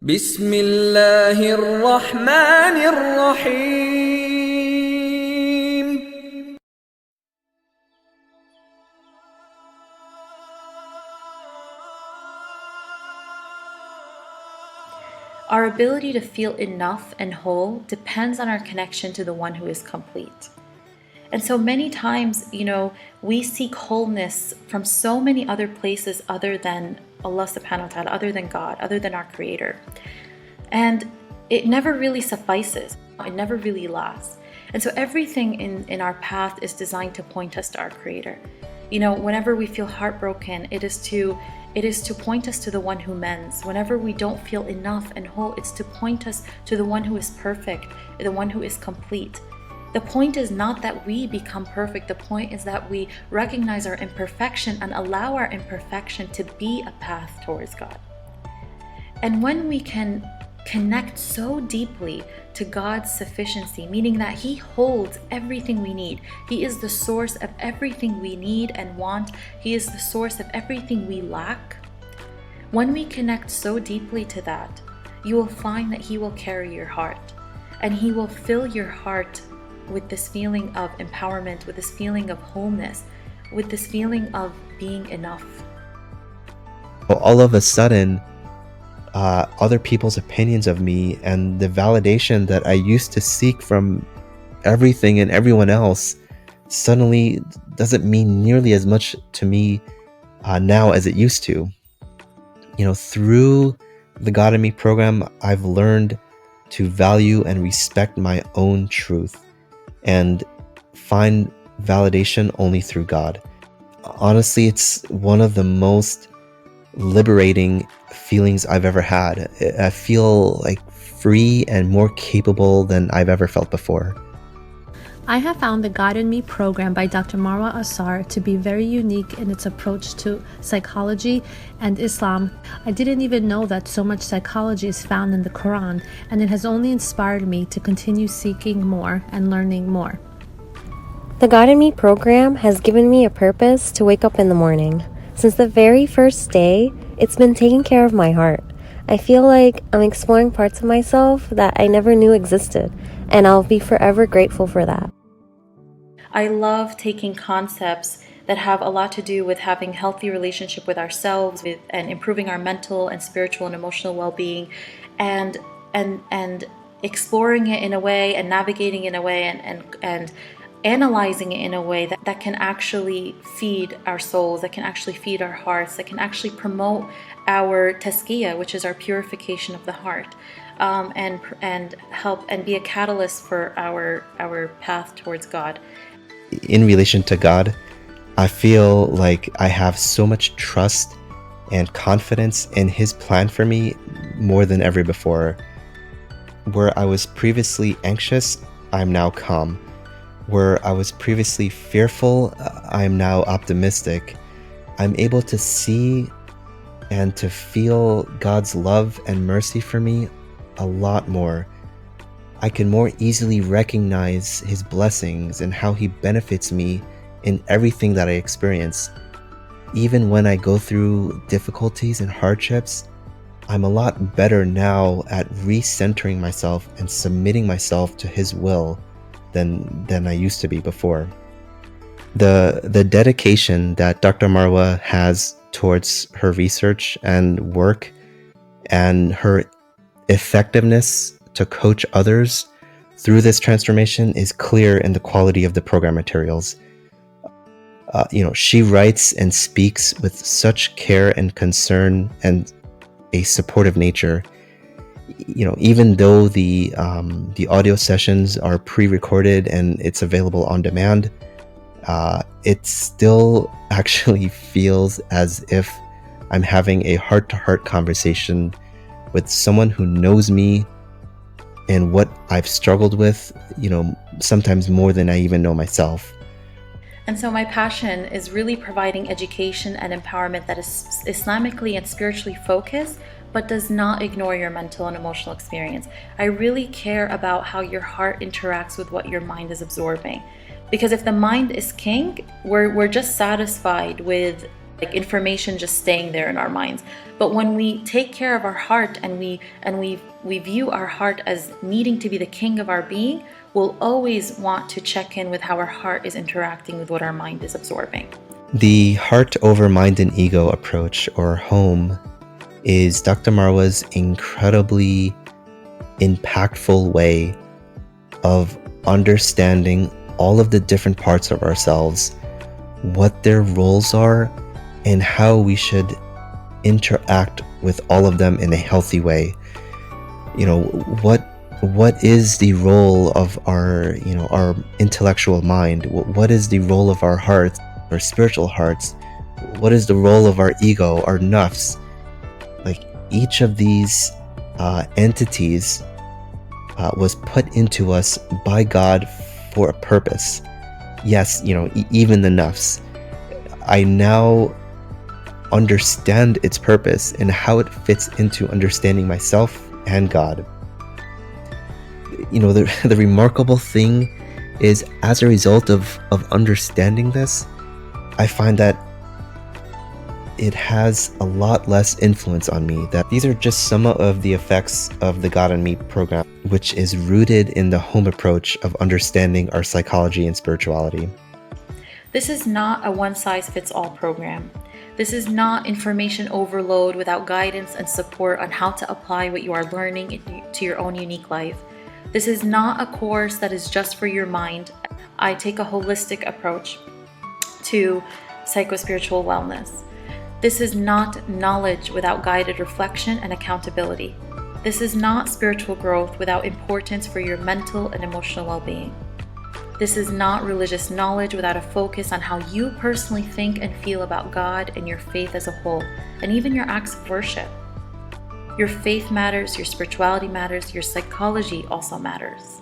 بسم الله الرحمن الرحيم. Our ability to feel enough and whole depends on our connection to the one who is complete. And so many times, we seek wholeness from so many other places other than Allah subhanahu wa ta'ala, other than God, other than our creator. And it never really suffices. It never really lasts. And so everything in our path is designed to point us to our creator. Whenever we feel heartbroken, it is to point us to the one who mends. Whenever we don't feel enough and whole, it's to point us to the one who is perfect, the one who is complete. The point is not that we become perfect. The point is that we recognize our imperfection and allow our imperfection to be a path towards God. And when we can connect so deeply to God's sufficiency, meaning that He holds everything we need. He is the source of everything we need and want. He is the source of everything we lack. When we connect so deeply to that, you will find that He will carry your heart, and He will fill your heart with this feeling of empowerment, with this feeling of wholeness, with this feeling of being enough. All of a sudden, other people's opinions of me and the validation that I used to seek from everything and everyone else suddenly doesn't mean nearly as much to me now as it used to. Through the God in Me program, I've learned to value and respect my own truth and find validation only through God. Honestly, it's one of the most liberating feelings I've ever had. I feel like free and more capable than I've ever felt before. I have found the God in Me program by Dr. Marwa Asar to be very unique in its approach to psychology and Islam. I didn't even know that so much psychology is found in the Quran, and it has only inspired me to continue seeking more and learning more. The God in Me program has given me a purpose to wake up in the morning. Since the very first day, it's been taking care of my heart. I feel like I'm exploring parts of myself that I never knew existed, and I'll be forever grateful for that. I love taking concepts that have a lot to do with having healthy relationship with ourselves and improving our mental and spiritual and emotional well-being, and exploring it in a way and navigating in a way and analyzing it in a way that can actually feed our souls, that can actually feed our hearts, that can actually promote our tazkiyah, which is our purification of the heart, and help and be a catalyst for our path towards God. In relation to God, I feel like I have so much trust and confidence in His plan for me more than ever before. Where I was previously anxious, I'm now calm. Where I was previously fearful, I'm now optimistic. I'm able to see and to feel God's love and mercy for me a lot more. I can more easily recognize His blessings and how He benefits me in everything that I experience. Even when I go through difficulties and hardships, I'm a lot better now at recentering myself and submitting myself to His will than I used to be before. The dedication that Dr. Marwa has towards her research and work and her effectiveness to coach others through this transformation is clear in the quality of the program materials. She writes and speaks with such care and concern and a supportive nature. Even though the audio sessions are pre-recorded and it's available on demand, it still actually feels as if I'm having a heart-to-heart conversation with someone who knows me and what I've struggled with, sometimes more than I even know myself. And so my passion is really providing education and empowerment that is Islamically and spiritually focused, but does not ignore your mental and emotional experience. I really care about how your heart interacts with what your mind is absorbing. Because if the mind is king, we're just satisfied with like information just staying there in our minds. But when we take care of our heart and we view our heart as needing to be the king of our being, we'll always want to check in with how our heart is interacting with what our mind is absorbing. The heart over mind and ego approach, or home, is Dr. Marwa's incredibly impactful way of understanding all of the different parts of ourselves, what their roles are, and how we should interact with all of them in a healthy way. What is the role of our intellectual mind? What is the role of our hearts, our spiritual hearts? What is the role of our ego, our nafs? Like, each of these entities was put into us by God for a purpose. Yes, even the nafs. I now understand its purpose and how it fits into understanding myself and God. The remarkable thing is, as a result of understanding this, I find that it has a lot less influence on me. That these are just some of the effects of the God and Me program, which is rooted in the home approach of understanding our psychology and spirituality. This is not a one-size-fits-all program. This is not information overload without guidance and support on how to apply what you are learning to your own unique life. This is not a course that is just for your mind. I take a holistic approach to psychospiritual wellness. This is not knowledge without guided reflection and accountability. This is not spiritual growth without importance for your mental and emotional well-being. This is not religious knowledge without a focus on how you personally think and feel about God and your faith as a whole, and even your acts of worship. Your faith matters, your spirituality matters, your psychology also matters.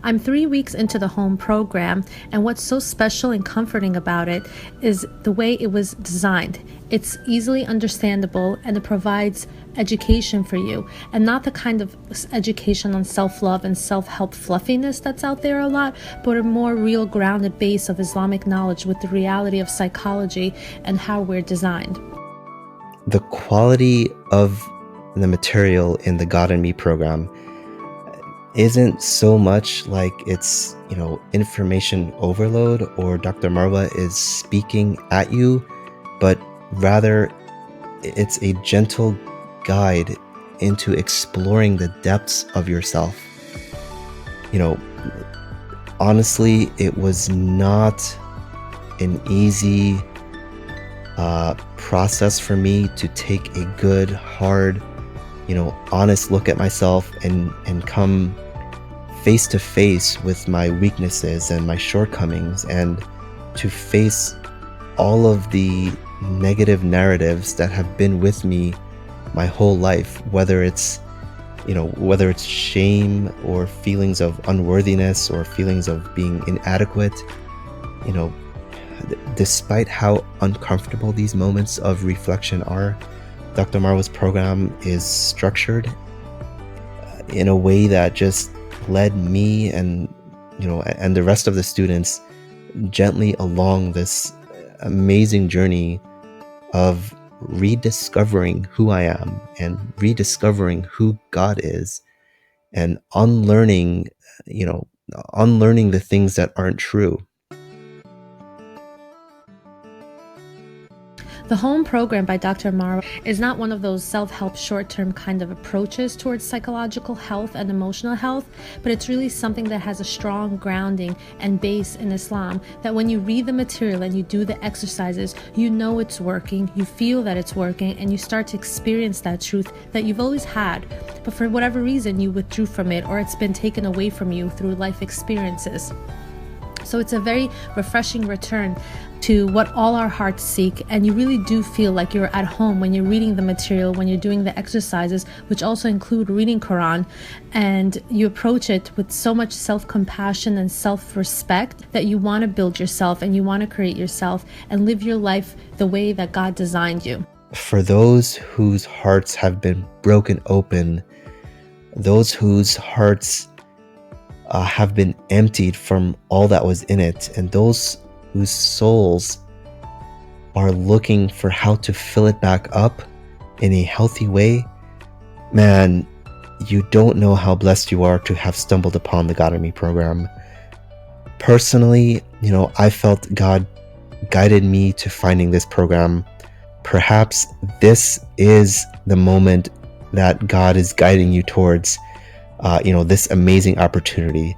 I'm 3 weeks into the home program, and what's so special and comforting about it is the way it was designed. It's easily understandable, and it provides education for you, and not the kind of education on self-love and self-help fluffiness that's out there a lot, but a more real grounded base of Islamic knowledge with the reality of psychology and how we're designed. The quality of the material in the God and Me program isn't so much like it's, information overload or Dr. Marwa is speaking at you, but rather it's a gentle guide into exploring the depths of yourself. Honestly, it was not an easy process for me to take a good, hard, honest look at myself and come face to face with my weaknesses and my shortcomings, and to face all of the negative narratives that have been with me my whole life, whether it's shame or feelings of unworthiness or feelings of being inadequate. Despite how uncomfortable these moments of reflection are, Dr. Marwa's program is structured in a way that just led me and the rest of the students gently along this amazing journey of rediscovering who I am and rediscovering who God is, and unlearning the things that aren't true. The home program by Dr. Marwa is not one of those self-help short-term kind of approaches towards psychological health and emotional health, but it's really something that has a strong grounding and base in Islam, that when you read the material and you do the exercises, you know it's working, you feel that it's working, and you start to experience that truth that you've always had, but for whatever reason you withdrew from it, or it's been taken away from you through life experiences. So it's a very refreshing return to what all our hearts seek, and you really do feel like you're at home when you're reading the material, when you're doing the exercises, which also include reading Quran, and you approach it with so much self-compassion and self-respect that you want to build yourself and you want to create yourself and live your life the way that God designed you. For those whose hearts have been broken open, those whose hearts have been emptied from all that was in it, and those whose souls are looking for how to fill it back up in a healthy way, man, you don't know how blessed you are to have stumbled upon the God in Me program. Personally, I felt God guided me to finding this program. Perhaps this is the moment that God is guiding you towards, this amazing opportunity.